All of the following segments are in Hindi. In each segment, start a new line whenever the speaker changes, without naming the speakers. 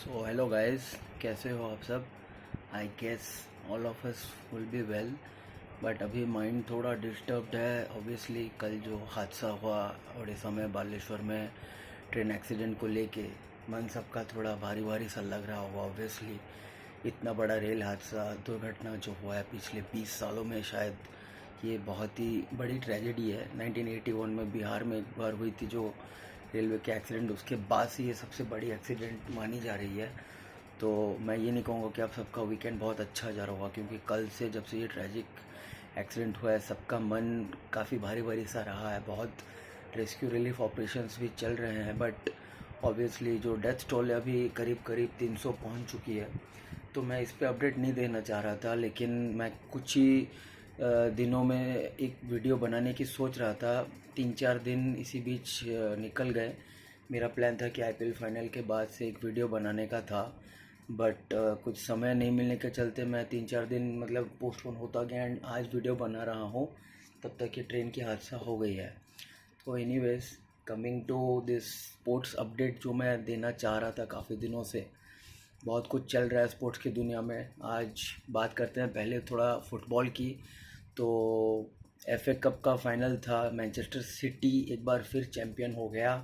सो हेलो गाइस, कैसे हो आप सब। I guess all of us will be well, but अभी माइंड थोड़ा डिस्टर्ब्ड है। ऑब्वियसली कल जो हादसा हुआ उड़ीसा में बालेश्वर में ट्रेन एक्सीडेंट को लेके मन सबका थोड़ा भारी भारी सा लग रहा होगा। ऑब्वियसली इतना बड़ा रेल हादसा दुर्घटना जो हुआ है पिछले 20 सालों में, शायद ये बहुत ही बड़ी ट्रेजेडी है। 1981 में बिहार में एक बार हुई थी जो रेलवे के एक्सीडेंट, उसके बाद से ये सबसे बड़ी एक्सीडेंट मानी जा रही है। तो मैं ये नहीं कहूँगा कि आप सबका वीकेंड बहुत अच्छा जा रहा होगा, क्योंकि कल से जब से ये ट्रैजिक एक्सीडेंट हुआ है सबका मन काफ़ी भारी भारी सा रहा है। बहुत रेस्क्यू रिलीफ ऑपरेशंस भी चल रहे हैं, बट ऑब्वियसली जो डेथ टोल है अभी करीब करीब 300 पहुंच चुकी है। तो मैं इस पे अपडेट नहीं देना चाह रहा था, लेकिन मैं कुछ ही दिनों में एक वीडियो बनाने की सोच रहा था। 3-4 दिन इसी बीच निकल गए। मेरा प्लान था कि आईपीएल फाइनल के बाद से एक वीडियो बनाने का था, बट कुछ समय नहीं मिलने के चलते मैं 3-4 दिन मतलब पोस्टपोन होता गया एंड आज वीडियो बना रहा हूँ। तब तक ये ट्रेन की हादसा हो गई है। तो anyways, coming to this sports update जो मैं देना चाह रहा था काफ़ी दिनों से। बहुत कुछ चल रहा है स्पोर्ट्स की दुनिया में। आज बात करते हैं पहले थोड़ा फुटबॉल की। तो एफए कप का फाइनल था, मैनचेस्टर सिटी एक बार फिर चैम्पियन हो गया।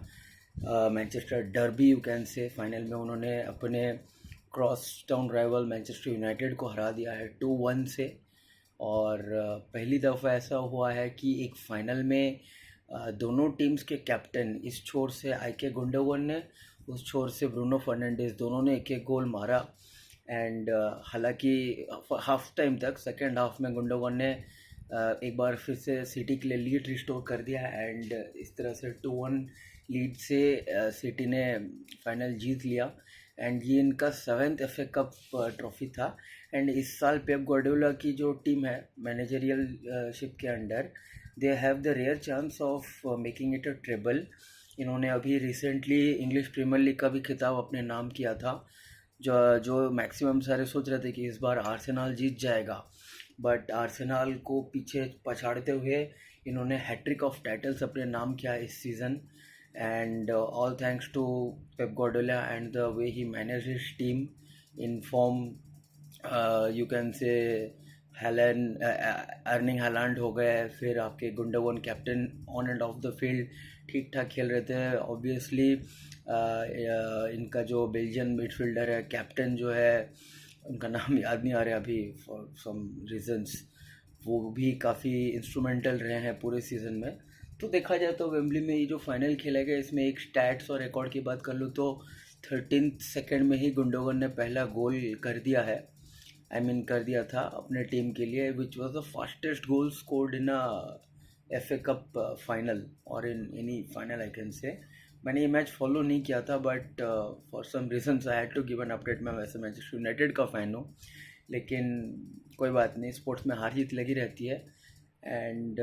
मैनचेस्टर डर्बी यू कैन से, फाइनल में उन्होंने अपने cross town rival Manchester United को हरा दिया है 2-1 से। और पहली दफ़ा ऐसा हुआ है कि एक फाइनल में दोनों टीम्स के कैप्टन, इस छोर से आइके गुंडोगन ने, उस छोर से ब्रूनो फर्नांडिस, दोनों ने एक एक गोल मारा। एंड हालांकि हाफ टाइम तक, सेकेंड हाफ में गुंडोगन ने एक बार फिर से सिटी के लिए लीड रिस्टोर कर दिया एंड इस तरह से 2-1 लीड से सिटी ने फाइनल जीत लिया। एंड ये इनका 7th एफए कप ट्रॉफी था। एंड इस साल पेप गार्डियोला की जो टीम है मैनेजरियल शिप के under, they have the rare chance of making it a treble. इन्होंने अभी रिसेंटली इंग्लिश प्रीमियर लीग का भी खिताब अपने नाम किया था। जो मैक्सिमम सारे सोच रहे थे कि इस बार आर्सेनल जीत जाएगा, बट आर्सेनल को पीछे पछाड़ते हुए इन्होंने हैट्रिक ऑफ टाइटल्स अपने नाम किया इस season. And all thanks to Pep Guardiola and the way he manage his team in form. You can say हेलन, अर्निंग हालैंड हो गए, फिर आपके Gundogan captain on and off the field ठीक ठाक खेल रहे थे। ऑब्वियसली इनका जो बेल्जियन मिडफील्डर है, कैप्टन जो है, उनका नाम याद नहीं आ रहा अभी फॉर सम रीजंस, वो भी काफ़ी इंस्ट्रूमेंटल रहे हैं पूरे सीज़न में। तो देखा जाए तो वेम्बली में ये जो फाइनल खेला गया, इसमें एक स्टैट्स और रिकॉर्ड की बात कर लूँ तो 13th सेकेंड में ही गुंडोगन ने पहला गोल कर दिया है। कर दिया था अपने टीम के लिए, which was the fastest goal scored in a F A cup final और in any final I can say. मैंने ये मैच फॉलो नहीं किया था, but for some reasons I had to give an update. मैं वैसे मैनचेस्टर यूनाइटेड का फ़ैन हूँ, लेकिन कोई बात नहीं, स्पोर्ट्स में हार जीत लगी रहती है एंड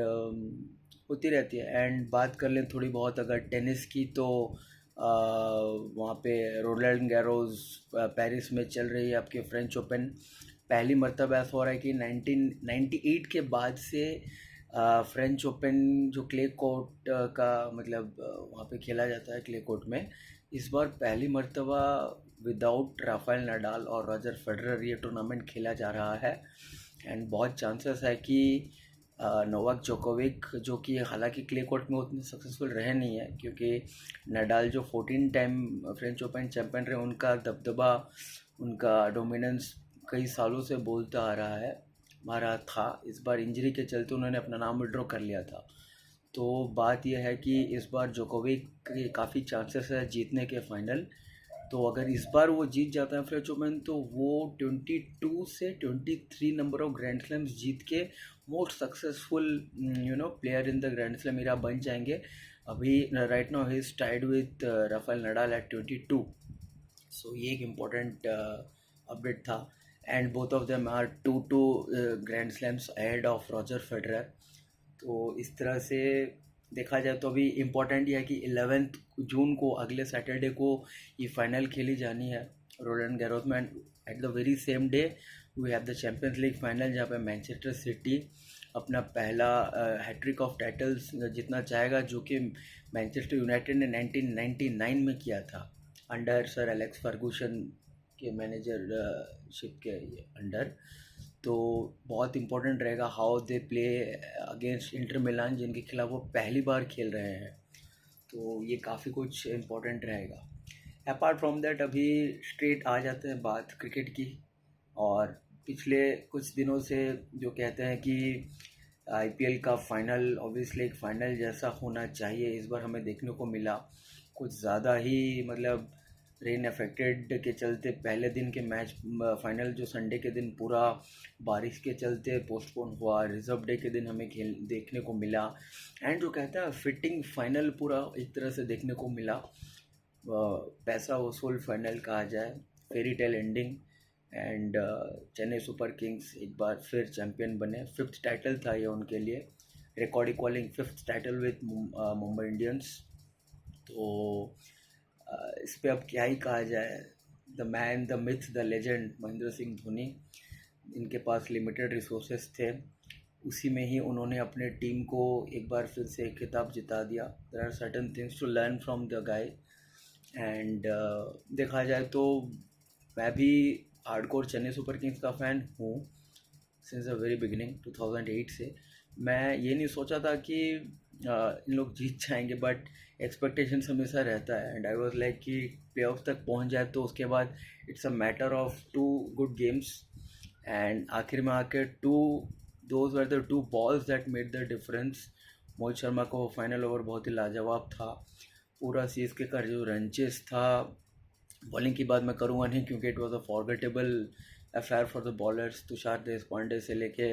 होती रहती है। एंड बात कर लें थोड़ी बहुत अगर टेनिस की, तो वहाँ पे रोलैंड गैरोस पेरिस में चल रही है आपके फ्रेंच ओपन। पहली मर्तबा ऐसा हो रहा है कि 1998 के बाद से फ्रेंच ओपन जो क्ले कोर्ट का मतलब वहाँ पे खेला जाता है क्ले कोर्ट में, इस बार पहली मर्तबा विदाउट राफेल नडाल और रॉजर फेडरर ये टूर्नामेंट खेला जा रहा है। एंड बहुत चांसेस है कि नोवाक जोकोविक, जो कि हालांकि क्ले कोर्ट में उतने सक्सेसफुल रहे नहीं है, क्योंकि नडाल जो 14 टाइम फ्रेंच ओपन चैंपियन रहे, उनका दबदबा, उनका डोमिनेंस कई सालों से बोलता आ रहा था। इस बार इंजरी के चलते उन्होंने अपना नाम विड्रॉ कर लिया था। तो बात यह है कि इस बार जोकोविक के काफ़ी चांसेस है जीतने के फाइनल। तो अगर इस बार वो जीत जाता है फ्रेंच ओपन, तो वो 22 से 23 नंबर ऑफ ग्रैंड स्लैम्स जीत के most successful player in the grand slam era बन जाएंगे। अभी right now he is tied with Rafael Nadal at 22। So ये एक इम्पोर्टेंट अपडेट था। And both of them are 2 grand slams ahead of Roger Federer. तो इस तरह से देखा जाए तो अभी इम्पोर्टेंट यह है कि 11 जून को, अगले सैटरडे को ये फाइनल खेली जानी है रोलैंड गैरोस में। At the very same day we have the champions league final, जहाँ पे मैनचेस्टर सिटी अपना पहला हैट्रिक ऑफ टाइटल्स जीतना चाहेगा, जो कि मैनचेस्टर यूनाइटेड ने 1999 में किया था अंडर सर एलेक्स फर्गूसन के मैनेजरशिप के अंडर। तो बहुत इम्पोर्टेंट रहेगा how they play against Inter Milan, जिनके खिलाफ वो पहली बार खेल रहे हैं। तो ये काफ़ी कुछ इम्पोर्टेंट रहेगा। अपार्ट फ्रॉम दैट अभी स्ट्रेट आ जाते हैं बात क्रिकेट की। और पिछले कुछ दिनों से जो कहते हैं कि आईपीएल का फाइनल ऑब्वियसली एक फ़ाइनल जैसा होना चाहिए, इस बार हमें देखने को मिला। कुछ ज़्यादा ही मतलब रेन अफेक्टेड के चलते पहले दिन के मैच फाइनल जो संडे के दिन पूरा बारिश के चलते पोस्टपोन हुआ। रिजर्व डे के दिन हमें खेल देखने को मिला। एंड जो कहता है फिटिंग फाइनल पूरा एक तरह से देखने को मिला। पैसा वसूल फाइनल कहा जाए, fairy tale ending. And Chennai super Kings एक बार फिर चैम्पियन बने। 5th टाइटल था ये उनके लिए, record equalling 5th title with Mumbai Indians. तो इस पे अब क्या ही कहा जाए। The man, the myth, the legend Mahendra Singh Dhoni, इनके पास लिमिटेड रिसोर्सेस थे, उसी में ही उन्होंने अपने टीम को एक बार फिर से एक खिताब जिता दिया। There are certain things to learn from the guy. And देखा जाए तो मैं भी हार्डकोर चेन्नई सुपर किंग्स का फ़ैन हूँ सिंस द वेरी बिगिनिंग 2008 से। मैं ये नहीं सोचा था कि इन लोग जीत जाएंगे, बट एक्सपेक्टेशंस हमेशा रहता है। एंड आई वाज लाइक कि प्ले ऑफ तक पहुंच जाए तो उसके बाद it's a matter of 2 good games. And आखिर में आके those were the 2 balls that made the difference. Mohit Sharma को फाइनल ओवर बहुत ही लाजवाब था। पूरा सीएसके का जो रंचेस था, बॉलिंग की बात मैं करूँगा नहीं क्योंकि it was a forgettable affair for the bowlers. Tushar Deshpande से लेके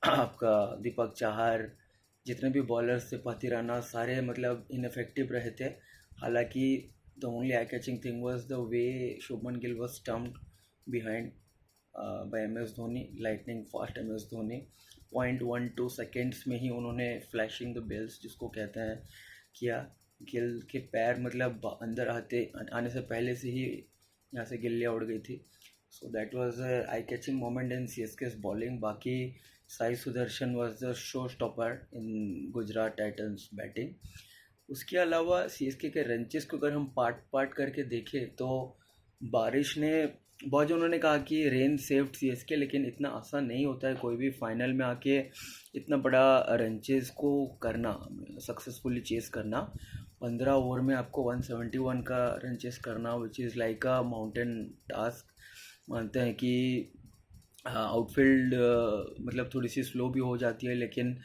आपका दीपक चाहर, जितने भी बॉलर्स थे, पति राणा, सारे मतलब इनफेक्टिव रहे थे। हालांकि the only eye catching thing was the way Shubman Gill was stumped behind by M S Dhoni, lightning fast M S Dhoni. 0.12 seconds में ही उन्होंने फ्लैशिंग द बेल्स जिसको कहते हैं किया। गिल के पैर मतलब अंदर आने से पहले से ही यहाँ से गिल्लियाँ उड़ गई थी। So that was eye catching moment in CSK's bowling. बाकी Sai Sudharsan was the show stopper in Gujarat titans batting. उसके अलावा सीएसके के रंचेस को अगर हम पार्ट करके देखें तो बारिश ने बहुत, जो उन्होंने कहा कि रेन सेव्ड सीएसके, लेकिन इतना आसान नहीं होता है कोई भी फाइनल में आके इतना बड़ा रंचेस को करना, सक्सेसफुली चेस करना। 15 ओवर में आपको 171 का रंचेस करना, which is like a mountain task. मानते हैं कि आउटफील्ड मतलब थोड़ी सी स्लो भी हो जाती है, लेकिन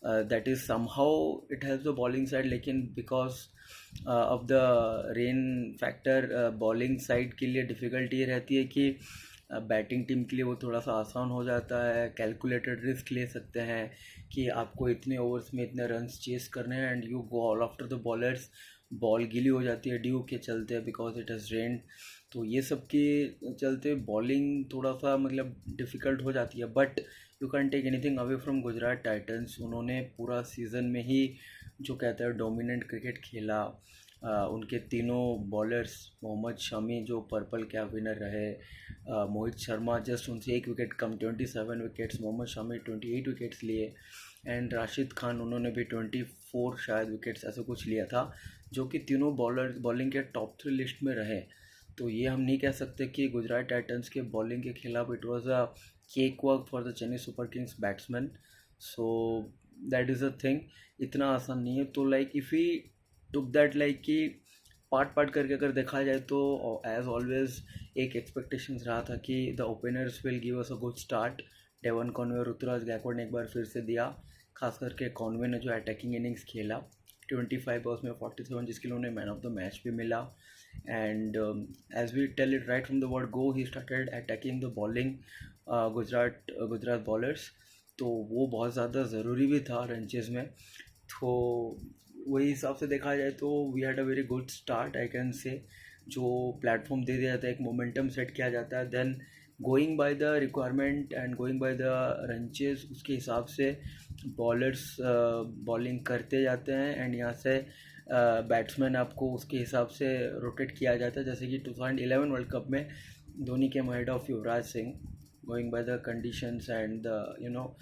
that is somehow it has the bowling side. लेकिन because of the rain factor bowling side के लिए डिफ़िकल्टी ये रहती है कि बैटिंग टीम के लिए वो थोड़ा सा आसान हो जाता है। कैलकुलेटेड रिस्क ले सकते हैं कि आपको इतने ओवर्स में इतने रन्स चेस करने हैं and you go all after the bowlers. Ball गीली हो जाती है ड्यू के चलते बिकॉज इट हैज़ रेन। तो ये सब के चलते बॉलिंग थोड़ा सा मतलब डिफ़िकल्ट हो जाती है। But you can take anything away from Gujarat Titans. उन्होंने पूरा सीज़न में ही जो कहते हैं डोमिनेंट क्रिकेट खेला। उनके तीनों बॉलर्स, मोहम्मद शमी जो पर्पल कैप विनर रहे, मोहित शर्मा जस्ट उनसे 1 विकेट कम 27 विकेट्स, मोहम्मद शमी 28 विकेट्स लिए। एंड राशिद खान, उन्होंने भी 24 शायद विकेट्स ऐसे कुछ लिया था, जो कि तीनों बॉलिंग के टॉप 3 लिस्ट में रहे। तो ये हम नहीं कह सकते कि गुजरात टाइटंस के बॉलिंग के खिलाफ it was a cake work for the Chennai super Kings batsman. So that is a thing, इतना आसान नहीं है। तो like if he took that like कि पार्ट करके अगर देखा जाए तो एज ऑलवेज एक एक्सपेक्टेशंस रहा था कि the openers will give us a good start. Devon Conway और ऋतुराज गायकवाड़ ने एक बार फिर से दिया, खास करके कॉनवे ने जो अटैकिंग इनिंग्स खेला 25 बॉल्स में 47, जिसके लिए उन्हें मैन ऑफ द मैच भी मिला। And as we tell it right from the word go, he started attacking the bowling Gujarat bowlers. तो वो बहुत ज़्यादा ज़रूरी भी था रंचेस में। तो वही हिसाब से देखा जाए तो we had a very good start I can say. जो प्लेटफॉर्म दे दिया जाता है, एक मोमेंटम सेट किया जाता है, then going by the requirement and going by the run chase, उसके हिसाब से बॉलर्स बॉलिंग करते जाते हैं। एंड यहाँ से बैट्समैन आपको उसके हिसाब से रोटेट किया जाता है। जैसे कि 2011 वर्ल्ड कप में धोनी के head of Yuvraj Singh, going by the conditions and the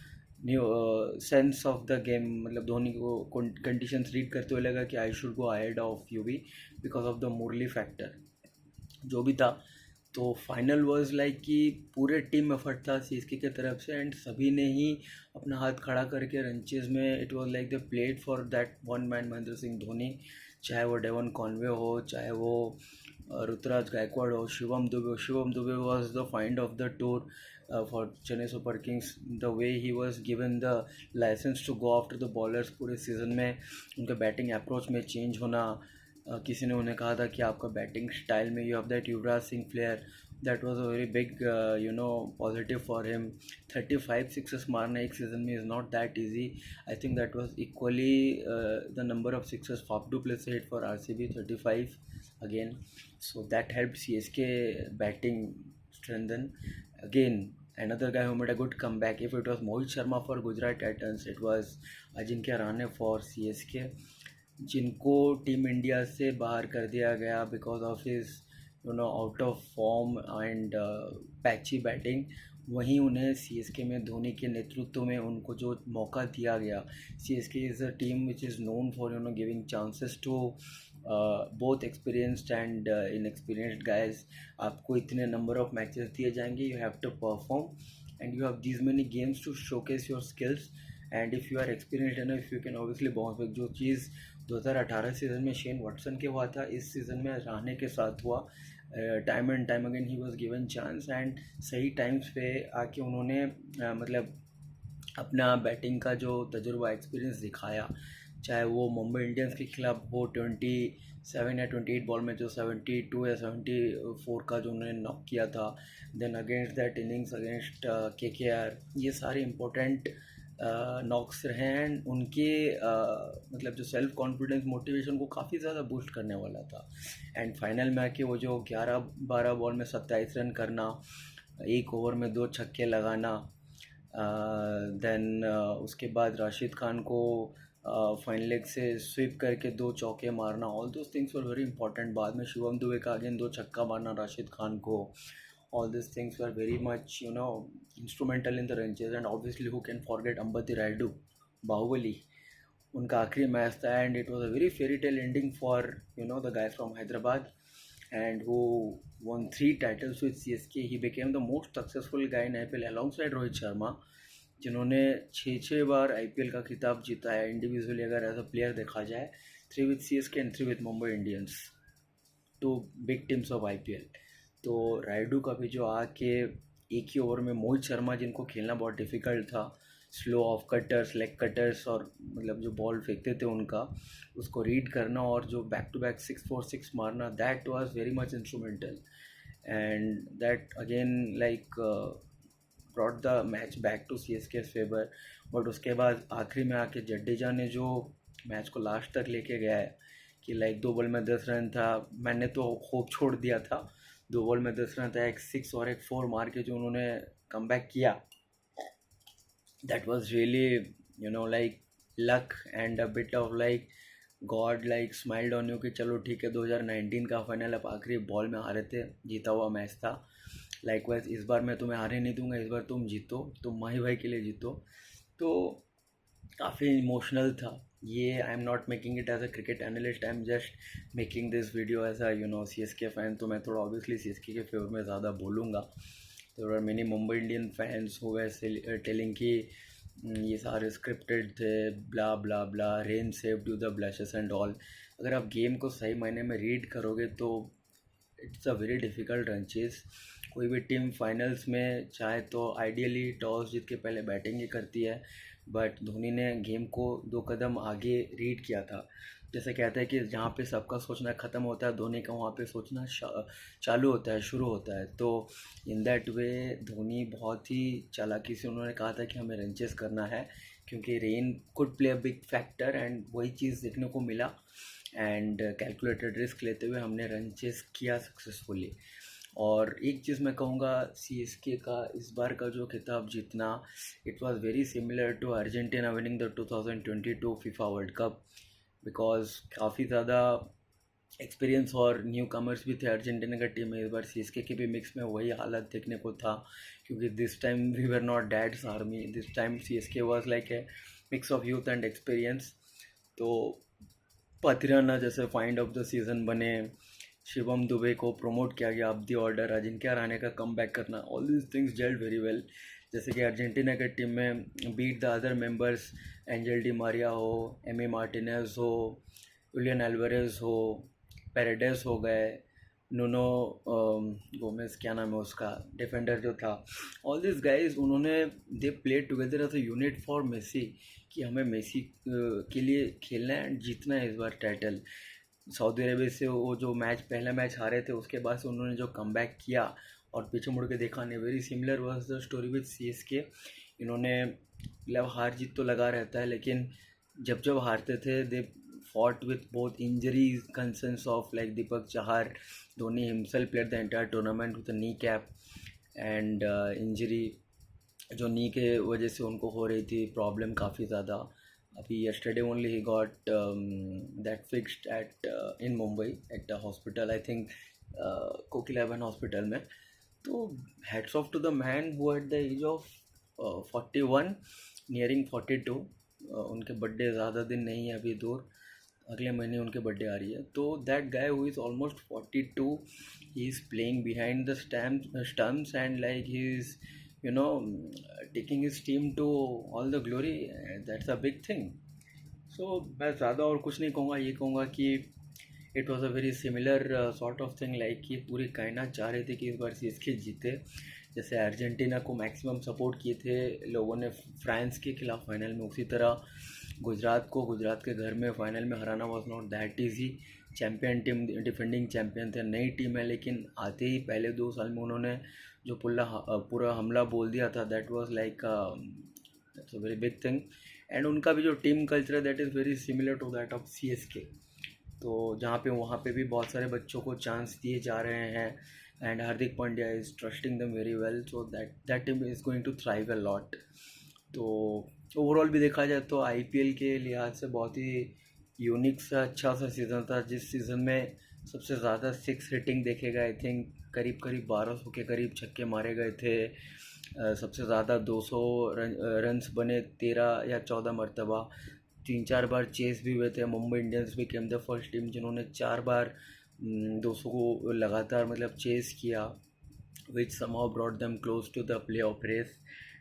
new sense of the game. मतलब धोनी को कंडीशंस रीड करते हुए लगा कि I should go ahead of Yuvi because of the Murali factor. जो भी था, तो फाइनल वाज लाइक कि पूरे टीम एफर्ट था सीएसके की तरफ से एंड सभी ने ही अपना हाथ खड़ा करके रंचेज में it was like the played for that one man Mahendra Singh Dhoni, चाहे वो डेवन कॉनवे हो, चाहे वो ऋतुराज गायकवाड़ हो, शिवम दुबे हो. Shivam Dube was the find of the tour for Chennai super Kings. The way he was given the licence to go after the bowlers पूरे सीजन में, उनका बैटिंग अप्रोच में चेंज होना. किसी ने उन्हें कहा था कि आपका बैटिंग स्टाइल में you have that Yuvraj Singh flair. That was a very big positive for him. 35 sixes मारना एक सीज़न में is not that easy. I think that was equally the number of sixes Faf du Plessis hit for RCB, 35 again. So that helped CSK batting strengthen. Again, another guy who made a good comeback. If it was Mohit Sharma for Gujarat Titans, it was Ajinkya Rahane for CSK, जिनको टीम इंडिया से बाहर कर दिया गया because of his out of form and patchy batting. वहीं उन्हें सीएसके में धोनी के नेतृत्व में उनको जो मौका दिया गया. CSK is a team which is known for giving chances to both experienced and inexperienced guys. आपको इतने नंबर ऑफ मैचेस दिए जाएंगे, you have to perform and you have these many games to showcase your skills. And if you are experienced enough you can obviously bounce back. जो चीज़ 2018 सीज़न में शेन वॉटसन के हुआ था, इस सीज़न में रहाणे के साथ हुआ. Time and time again he was given chance and सही टाइम्स पे आके उन्होंने मतलब अपना बैटिंग का जो तजुर्बा एक्सपीरियंस दिखाया. चाहे वो मुंबई इंडियंस के खिलाफ वो 27 या 28 बॉल में जो 72 या 74 का जो उन्होंने नॉक किया था. Then against that innings against KKR, ये सारे इम्पोर्टेंट नॉक्स रहे हैं. उनके मतलब जो सेल्फ कॉन्फिडेंस मोटिवेशन को काफ़ी ज़्यादा बूस्ट करने वाला था. एंड फाइनल में आके वो जो 11-12 बॉल में 27 रन करना, एक ओवर में 2 छक्के लगाना, देन उसके बाद राशिद खान को फाइन लेग से स्वीप करके 2 चौके मारना, all those things were very important. बाद में शिवम दुबे का अगेन 2 छक्का मारना राशिद खान को. all these things were very much instrumental in the ranges. And obviously who can forget Ambati Rayudu, Bahubali. उनका आखिरी मैच था and it was a very fairy tale ending for the guy from Hyderabad and who won 3 titles with CSK. He became the most successful guy in IPL alongside Rohit Sharma, जिन्होंने 6 बार IPL का खिताब जीता है इंडिविजुअली. अगर एज अ प्लेयर देखा जाए, 3 with CSK and 3 with Mumbai Indians, 2 big teams of IPL. तो रायडू का भी जो आके एक ही ओवर में मोहित शर्मा, जिनको खेलना बहुत डिफ़िकल्ट था, slow of cutters, leg cutters और मतलब जो बॉल फेंकते थे उनका, उसको रीड करना और जो बैक टू बैक 6-4-6 मारना, that was very much instrumental. And that again like brought the match back to CSK's favour. But उसके बाद आखिरी में आके जडेजा ने जो मैच को लास्ट तक लेके गया है कि लाइक 2 बॉल में 10 रन था. मैंने तो होप छोड़ दिया था. 2 बॉल में 10 रन था, एक 6 और एक 4 मार के जो उन्होंने कम बैक किया, that was really like luck and a bit of like God like smiled on you कि चलो ठीक है 2019 का फाइनल आप आखिरी बॉल में हारे थे, जीता हुआ मैच था. लाइकवाइज इस बार मैं तुम्हें हारे नहीं दूंगा, इस बार तुम जीतो, तुम माही भाई के लिए जीतो. तो काफ़ी इमोशनल था ये. I am not making it as a cricket analyst, I am just making this video as a CSK fan. तो मैं थोड़ा ऑब्वियसली CSK के फेवर में ज़्यादा बोलूँगा. There are many Mumbai Indian fans who were telling कि ये सारे स्क्रिप्टेड थे, blah blah blah, rain saved you the blushes and all. अगर आप गेम को सही मायने में रीड करोगे तो it's a very difficult run chase. कोई भी टीम फाइनल्स में चाहे तो आइडियली टॉस जीत के पहले बैटिंग ही करती है, बट धोनी ने गेम को 2 कदम आगे रीड किया था. जैसे कहते हैं कि जहाँ पे सबका सोचना ख़त्म होता है, धोनी का वहाँ पे सोचना चालू होता है, शुरू होता है. तो इन दैट वे धोनी बहुत ही चालाकी से उन्होंने कहा था कि हमें रन चेस करना है, क्योंकि rain could play a big factor and वही चीज़ देखने को मिला. एंड कैलकुलेटेड रिस्क लेते हुए हमने रन चेस किया सक्सेसफुली. और एक चीज़ मैं कहूँगा, CSK का इस बार का जो खिताब जीतना, it was very similar to Argentina winning the 2022 FIFA World Cup, because काफ़ी ज़्यादा एक्सपीरियंस और न्यू कमर्स भी थे अर्जेंटीना का टीम में. इस बार CSK के भी मिक्स में वही हालत देखने को था, क्योंकि this time we were not Dad's Army. This time CSK was like a mix of youth and experience. तो पथिराना जैसे फाइंड ऑफ द सीज़न बने, शिवम दुबे को प्रमोट किया गया अब दी ऑर्डर, अजिंक्य रहाणे का कम बैक करना, all these things gelled very well. जैसे कि अर्जेंटीना के टीम में beat the other members, Angel Di Maria हो, एमी मार्टिनेज हो, जुलियन एल्वारेज हो, पेरेडेस हो गए, नूनो गोमेज क्या नाम है उसका डिफेंडर जो था, ऑल दिस गाइज उन्होंने they play together as a unit for Messi कि हमें मेसी के लिए खेलना है एंड जीतना है इस बार टाइटल। सऊदी अरेबिया से वो जो मैच पहला मैच हारे थे उसके बाद से उन्होंने जो कमबैक किया और पीछे मुड़ के देखा नहीं, very similar was the story with CSK. इन्होंने मतलब हार जीत तो लगा रहता है लेकिन जब जब हारते थे दे fought with both injuries concerns of like Deepak Chahar. Dhoni himself played the entire tournament with a kneecap and injury जो नी के वजह से उनको हो रही थी प्रॉब्लम काफ़ी ज़्यादा। अभी yesterday only he got that fixed at in Mumbai at a hospital, I think Kokilaban hospital में। तो hats off to the man who at the age of 41 nearing 42, उनके बर्थडे ज़्यादा दिन नहीं है अभी दूर, अगले महीने उनके बर्थडे आ रही है। तो that guy who is almost 42, he is playing behind the stumps and like he is you know taking his team to all the glory, that's a big thing. So मैं ज़्यादा और कुछ नहीं कहूँगा, ये कहूँगा कि it was a very similar sort of thing, like कि पूरी कायनात चाह रही थी कि इस बार सीएसके जीते। जैसे अर्जेंटीना को मैक्सिमम सपोर्ट किए थे लोगों ने फ्रांस के खिलाफ फाइनल में, उसी तरह गुजरात को गुजरात के घर में फाइनल में हराना was not that easy. Champion team, defending champion थे, नई टीम है लेकिन आते ही पहले 2 साल में उन्होंने जो पूरा हमला बोल दिया था, that was like that's a very big thing. And उनका भी जो टीम कल्चर है that is very similar to that of CSK. तो जहाँ पे वहाँ पे भी बहुत सारे बच्चों को चांस दिए जा रहे हैं and Hardik Pandya is trusting them very well, so that team is going to thrive a lot. तो ओवरऑल भी देखा जाए तो आईपीएल के लिहाज से बहुत ही यूनिक सा अच्छा सा सीज़न था, जिस सीज़न में सबसे ज़्यादा 6 हिटिंग देखे गए, आई थिंक करीब करीब 1200 के करीब छक्के मारे गए थे। सबसे ज़्यादा 200 रन्स बने 13 या 14 मरतबा, 3-4 बार चेस भी हुए थे। मुंबई इंडियंस भी केम द फर्स्ट टीम जिन्होंने 4 बार 200 को लगातार मतलब चेस किया, which somehow brought them close to the play off race.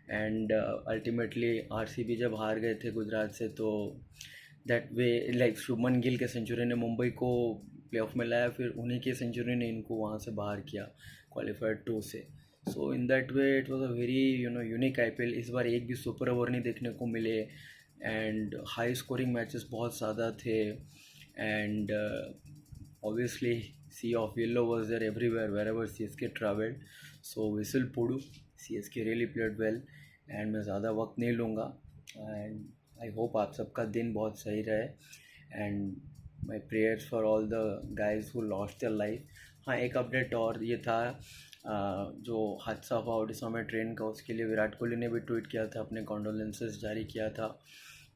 And ultimately RCB जब हार गए थे गुजरात से, तो that way like Shubman Gill के सेंचुरी ने मुंबई को प्लेऑफ में लाया, फिर उन्हीं के सेंचुरी ने इनको वहाँ से बाहर किया क्वालिफायर 2 से। So in that way it was a very unique IPL. इस बार एक भी सुपर ओवर नहीं देखने को मिले एंड हाई स्कोरिंग मैचेस बहुत ज़्यादा थे and obviously sea of yellow was there everywhere wherever CSK travelled. So whistle podu, CSK really played well and मैं ज़्यादा वक्त नहीं लूँगा एंड आई होप आप सबका दिन बहुत सही रहे and my prayers for all the guys who lost their life. हाँ, एक अपडेट और ये था, जो हादसा हुआ उड़ीसा में ट्रेन का, उसके लिए विराट कोहली ने भी ट्वीट किया था, अपने कॉन्डोलेंसेस जारी किया था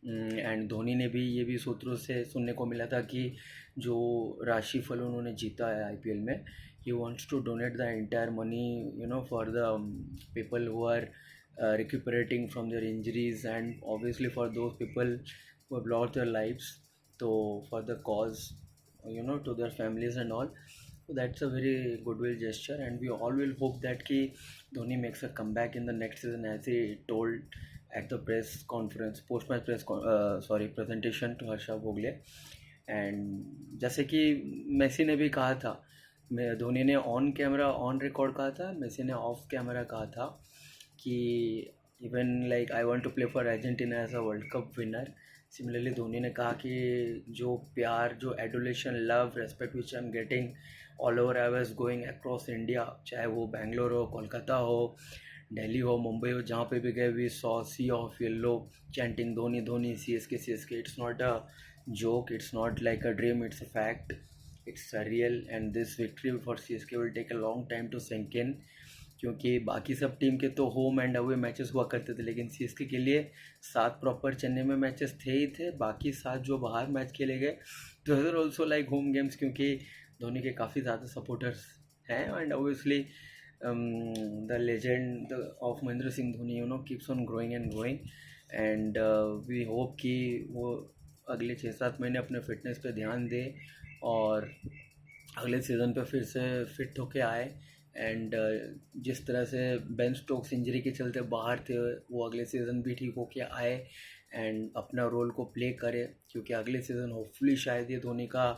एंड धोनी ने भी, ये भी सूत्रों से सुनने को मिला था कि जो राशिफल उन्होंने जीता है आईपीएल में, he wants to donate the entire money for the people who are recuperating from their injuries and obviously for those people who have lost their lives, so for the cause, to their families and all. So that's a very goodwill gesture and we all will hope that ki Dhoni makes a comeback in the next season, as he told at the press conference, post match presentation to Harsha Bhogle. And जैसे कि मेसी ने भी कहा था, धोनी ने ऑन कैमरा ऑन रिकॉर्ड कहा था, मेसी ने ऑफ कैमरा कहा था कि even like I want to play for Argentina as a world cup winner. Similarly Dhoni ने कहा कि जो प्यार, जो adulation, love, respect which I am getting all over, I was going across India, चाहे वो बेंगलोर हो, कोलकाता हो, दिल्ली हो, मुंबई हो, जहाँ पे भी गए we saw sea of yellow chanting Dhoni Dhoni, CSK CSK. It's not a joke, it's not like a dream, it's a fact, it's a real, and this victory for CSK will take a long time to sink in, क्योंकि बाकी सब टीम के तो होम एंड अवे मैचेस हुआ करते थे लेकिन सीएसके के लिए 7 प्रॉपर चेन्नई में मैचेस थे ही थे, बाकी 7 जो बाहर मैच खेले गए those are also like home games, क्योंकि धोनी के काफ़ी ज़्यादा सपोर्टर्स हैं and obviously the legend of Mahendra Singh Dhoni keeps on growing and growing and we hope कि वो अगले 6-7 महीने अपने फिटनेस पे ध्यान दे और अगले सीज़न पे फिर से फिट होके आए। एंड जिस तरह से बेन स्टोक्स इंजरी के चलते बाहर थे, वो अगले सीज़न भी ठीक होके आए एंड अपना रोल को प्ले करे, क्योंकि अगले सीज़न होपफुली शायद ये धोनी का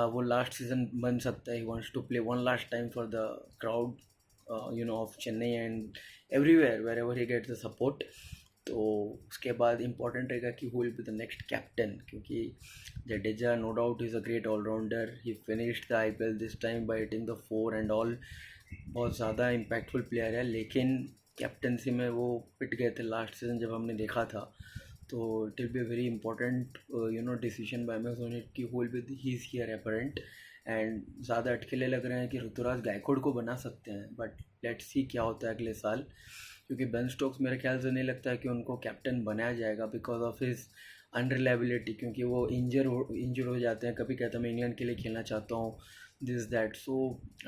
वो लास्ट सीज़न बन सकता है। He wants to play one last time for the crowd of Chennai and everywhere where ever he get the support. तो उसके बाद इम्पॉर्टेंट रहेगा कि who will be the next captain, क्योंकि Jadeja no doubt is a great allrounder. He finished the IPL this time by hitting the four and all, बहुत ज़्यादा इम्पैक्टफुल प्लेयर है। लेकिन कैप्टनसी में वो पिट गए थे लास्ट सीज़न जब हमने देखा था। तो it will be very important decision by M S Dhoni कि who will be he is heir apparent. And ज़्यादा अटकेले लग रहे हैं कि ऋतुराज गायकवाड़ को बना सकते हैं, बट लेट्स सी क्या होता है अगले साल, क्योंकि बेन स्टोक्स मेरे ख्याल से नहीं लगता है कि उनको कैप्टन बनाया जाएगा बिकॉज ऑफ हिज अनरिलायबिलिटी, क्योंकि वो इंजर हो जाते हैं। कभी कहता मैं इंग्लैंड के लिए खेलना चाहता हूँ, this that. So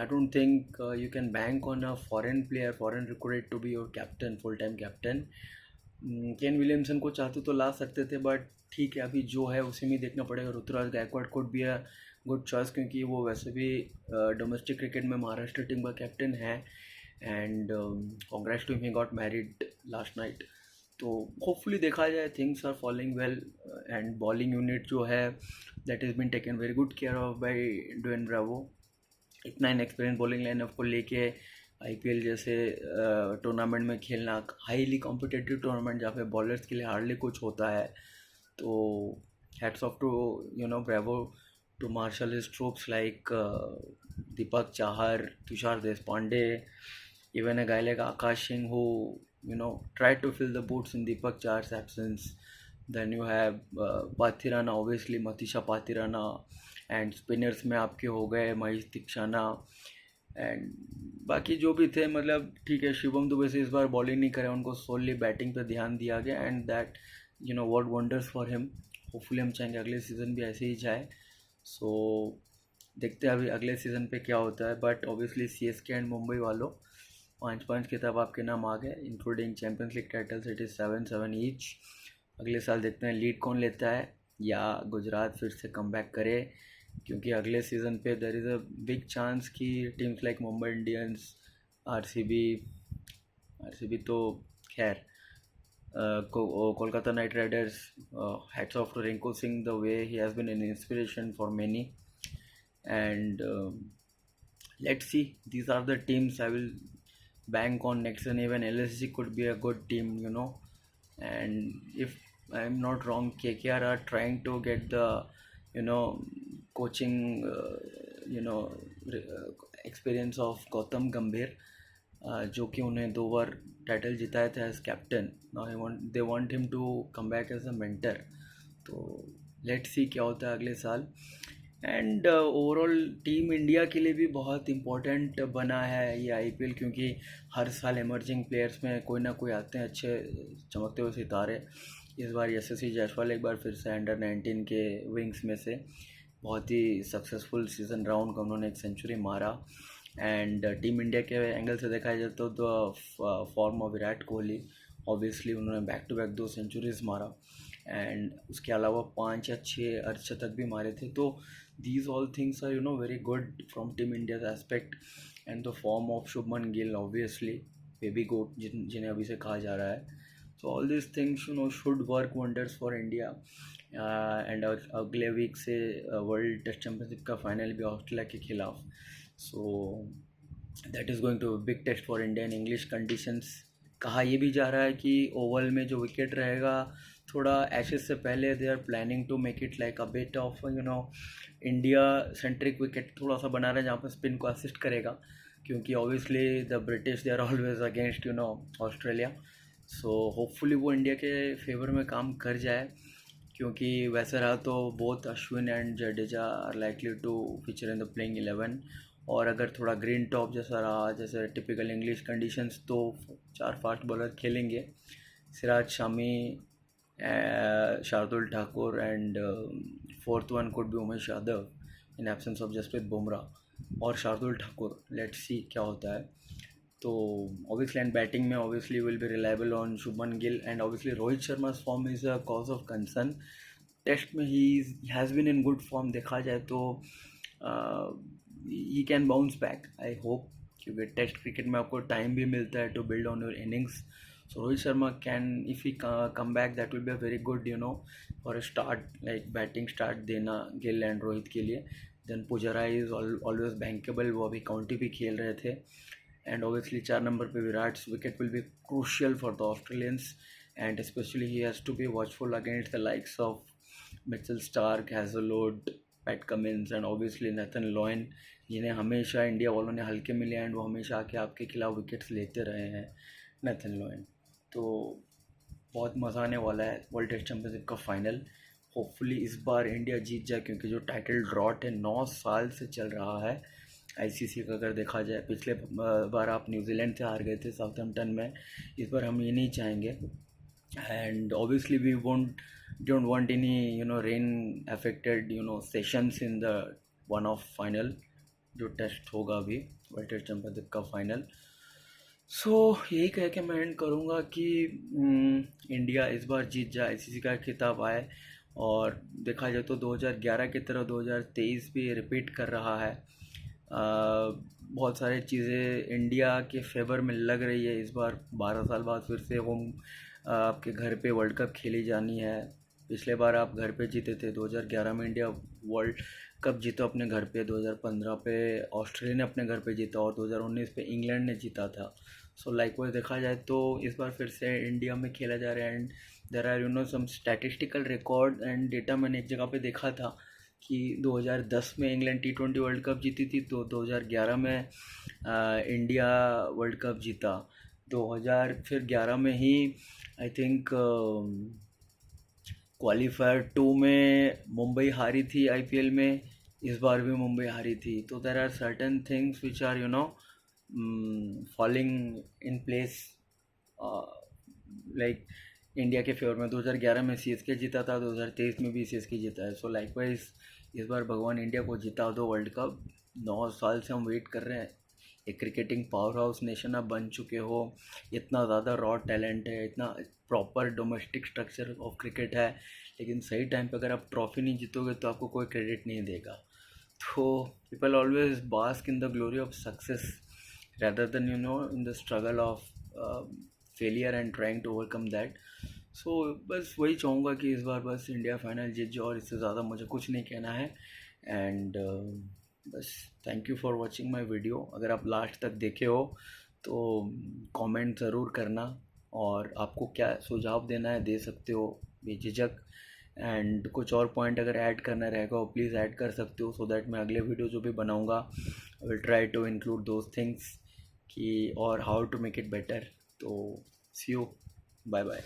I don't think you can bank on a foreign player, foreign recruited to be your captain, full time captain. Kane Williamson को चाहते तो ला सकते थे, बट ठीक है, अभी जो है उसी में देखना पड़ेगा। Ruturaj Gaikwad could be a good choice, क्योंकि वो वैसे भी डोमेस्टिक क्रिकेट में महाराष्ट्र टीम का कैप्टन है। And congrats to him, he got married last night. तो होपफुली देखा जाए, things are following well. And bowling unit जो है that is been taken very good care of by Dwayne Bravo. इतना इनएक्सपीरियंस बॉलिंग लाइनअप को लेके आईपीएल जैसे टूर्नामेंट में खेलना, हाईली कॉम्पिटिटिव टूर्नामेंट जहाँ पे बॉलर्स के लिए हार्डली कुछ होता है, तो hats off to Bravo to marshal his troops like Deepak Chahar, Tushar Deshpande, even a guy like Akash Singh who tried to fill the boots in Deepak Char's absence. Then you have Pathirana, obviously Matisha Pathirana, and spinners में आपके हो गए महेश दीक्षाना एंड बाकी जो भी थे, मतलब ठीक है। शिवम दुबे से इस बार बॉलिंग नहीं करे, उनको सोलली बैटिंग पे ध्यान दिया गया and that work wonders for him. Hopefully हम चाहेंगे अगले सीज़न भी ऐसे ही जाए। सो देखते हैं अभी अगले सीज़न पे क्या होता है। But obviously CSK and Mumbai वालों, 5-5 किताब आपके नाम आ गए, including champions league titles. It is 7-7 each. अगले साल देखते हैं लीड कौन लेता है, या गुजरात फिर से कम बैक करे, क्योंकि अगले सीज़न पे there is a big chance कि teams like Mumbai Indians, RCB तो खैर, Kolkata knight riders, hats off to Rinku Singh, the way he has been an inspiration for many. And let's see, these are the teams I will bank on next season. Even LSG could be a good team. And if I'm not wrong, KKR are trying to get the coaching experience of Gautam Gambhir, जो कि उन्हें 2 बार टाइटल जिताए थे as captain. Now they want him to come back as a mentor. तो लेट्स सी क्या होता है अगले साल। एंड ओवरऑल टीम इंडिया के लिए भी बहुत इम्पोर्टेंट बना है ये आईपीएल, क्योंकि हर साल इमर्जिंग प्लेयर्स में कोई ना कोई आते हैं अच्छे चमकते हुए सितारे। इस बार यशस्वी जायसवाल एक बार फिर से अंडर 19 के विंग्स में से बहुत ही सक्सेसफुल सीज़न राउंड का उन्होंने एक सेंचुरी मारा। एंड टीम इंडिया के एंगल से देखा जाए तो form of Virat Kohli, obviously उन्होंने बैक टू बैक 2 सेंचुरीज मारा, एंड उसके अलावा 5 या 6 अर्धशतक भी मारे थे। तो these all things are very good from team India's aspect, and the form of Shubman Gill, obviously baby goat जिन्हें अभी से कहा जा रहा है। So all these things should work wonders for India. And अगले वीक से वर्ल्ड टेस्ट चैम्पियनशिप का फाइनल भी ऑस्ट्रेलिया के खिलाफ। So that is going to big test for India in English conditions. कहा यह भी जा रहा है कि ओवल में जो विकेट रहेगा थोड़ा एशेज से पहले they are planning to make it like a bit of India centric wicket थोड़ा सा बना रहे हैं, जहाँ पर स्पिन को असिस्ट करेगा, क्योंकि obviously the British they are always against Australia. So hopefully वो इंडिया के फेवर में काम कर जाए, क्योंकि वैसे रहा तो both Ashwin and Jadeja are likely to feature in the playing 11। और अगर थोड़ा ग्रीन टॉप जैसा रहा, जैसे टिपिकल इंग्लिश कंडीशंस, तो 4 फास्ट बॉलर खेलेंगे, Siraj Shami, Shardul Thakur, and fourth one could be Umesh Yadav in absence of Jasprit Bumrah और शार्दुल ठाकुर। लेट्स सी क्या होता है। तो ऑब्वियसली एंड बैटिंग में obviously will be reliable on Shubman Gill, and obviously Rohit Sharma form is a cause of concern. Test में he has been in good form देखा जाए तो, he can bounce back, I hope, क्योंकि टेस्ट क्रिकेट में आपको टाइम भी मिलता है to build on your innings. So Rohit Sharma can, if he come back, that will be a very good, for a start, like batting start देना गिल एंड रोहित के लिए. Then Pujara is always bankable, वो अभी काउंटी भी खेल रहे थे. एंड ऑब्वियसली 4 नंबर पे Virat's wicket will be crucial for the Australians, and especially he has to be watchful against the likes of Mitchell Starc, Hazlewood, Pat Cummins and obviously Nathan Lyon, जिन्हें हमेशा इंडिया वालों ने हल्के मिले एंड वो हमेशा आके आपके खिलाफ विकेट्स लेते रहे हैं. नेथन लॉयन, तो बहुत मज़ा आने वाला है वर्ल्ड टेस्ट चैम्पियनशिप का फाइनल. होपफुली इस बार इंडिया जीत जाए, क्योंकि जो टाइटल ड्रॉट है 9 साल से चल रहा है आईसीसी का. अगर देखा जाए, पिछले बार आप न्यूजीलैंड से हार गए थे साउथहैम्पटन में, इस बार हम ये नहीं चाहेंगे. And obviously we don't want any rain affected sessions in the one of final, जो टेस्ट होगा अभी वर्ल्ड टेस्ट चैम्पियनशिप का फाइनल. सो यही कह के मैं एंड करूँगा कि इंडिया इस बार जीत जाए, आईसीसी का खिताब आए, और देखा जाए तो 2011 की तरह 2023 भी रिपीट कर रहा है. बहुत सारी चीज़ें इंडिया के फेवर में लग रही है. इस बार 12 साल बाद फिर से होम आपके घर पे वर्ल्ड कप खेली जानी है. पिछले बार आप घर पे जीते थे, 2011 में इंडिया वर्ल्ड कप जीता अपने घर पे, 2015 पे ऑस्ट्रेलिया ने अपने घर पे जीता, और 2019 पे इंग्लैंड ने जीता था. सो लाइकवाइज देखा जाए तो इस बार फिर से इंडिया में खेला जा रहा है. And there are some statistical record and data मैंने एक जगह पे देखा था कि 2010 में इंग्लैंड T20 वर्ल्ड कप जीती थी, तो 2011 में इंडिया वर्ल्ड कप जीता. 2011 में ही आई थिंक क्वालिफायर 2 में मुंबई हारी थी आईपीएल में, इस बार भी मुंबई हारी थी. तो there are certain things which are falling in place, like India के फेवर में. 2011 में सीएसके जीता था, 2023 में भी सीएसके जीता है. सो लाइकवाइज इस बार भगवान इंडिया को जिता दो वर्ल्ड कप. 9 साल से हम वेट कर रहे हैं. एक क्रिकेटिंग पावर हाउस नेशन आप बन चुके हो, इतना ज़्यादा रॉ टैलेंट है, इतना proper domestic structure of cricket है, लेकिन सही टाइम पे अगर आप ट्रॉफी नहीं जीतोगे तो आपको कोई क्रेडिट नहीं देगा. तो people always bask in the glory of success rather than in the struggle of failure and trying to overcome that. So बस वही चाहूँगा कि इस बार बस इंडिया फाइनल जीत जाए, और इससे ज़्यादा मुझे कुछ नहीं कहना है. एंड बस thank you for watching my video. अगर आप लास्ट तक देखे हो तो कमेंट ज़रूर करना, और आपको क्या सुझाव देना है दे सकते हो बेझिझक. एंड कुछ और पॉइंट अगर ऐड करना रहेगा वो प्लीज़ ऐड कर सकते हो, सो दैट मैं अगले वीडियो जो भी बनाऊँगा I will try to include those things कि और how to make it better. तो सी यू, बाय बाय.